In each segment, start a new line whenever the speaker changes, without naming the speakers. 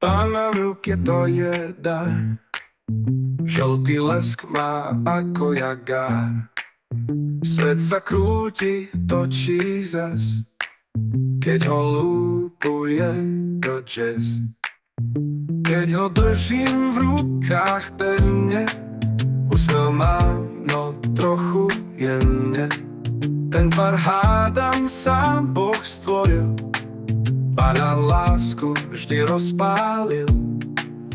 Banánuk je to dar, žltý lesk má ako jagár. Svet sa krúti, točí zas, keď ho lúpuje do jazz. Keď ho držím v rukách pevne, úsmev mám, no trochu jemne. Ten tvar hádam sám Boh stvoril, Banán lásku vždy rozpálil.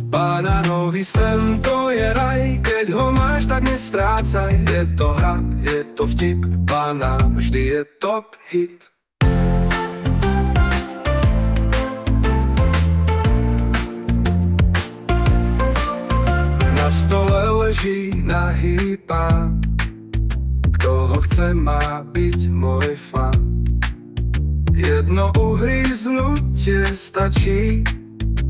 Banánový sen to je raj, keď ho máš, tak nestrácaj. Je to hra, je to vtip, banán vždy je top hit. Na stole leží nahý pán, kto ho chce, má byť môj fan. Jedno uhryznutie stačí,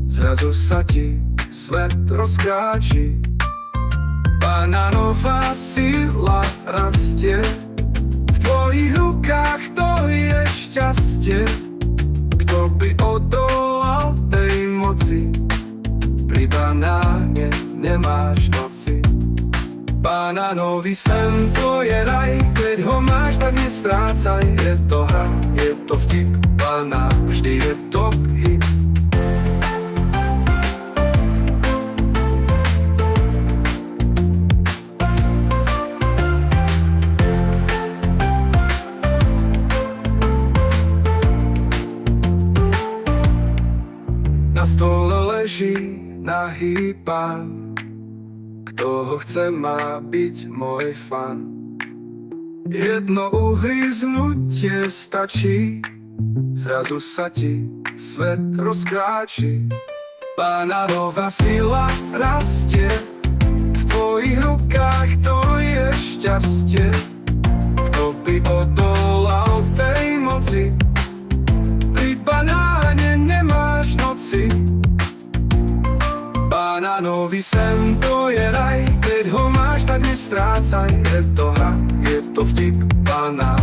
zrazu sa ti svet rozkráči. Banánová sila rastie, v tvojich rukách to je šťastie. Kto by odolal tej moci, pri banáne nemáš noci. Banánový sen to je raj, keď ho máš, tak nestrácaj. Je to hra, je to vtip, banán vždy je top hit. Na stole leží nahý pán, kto ho chce, má byť môj fan. Jedno uhryznutie stačí, zrazu sa ti svet rozkráči. Banánová sila rastie, v tvojich rukách to je šťastie. Kto by odolal tej moci, pri banáne nemáš noci. Banánový sen to je raj, keď ho máš, tak nestrácaj. Je to hra, je to vtip, banán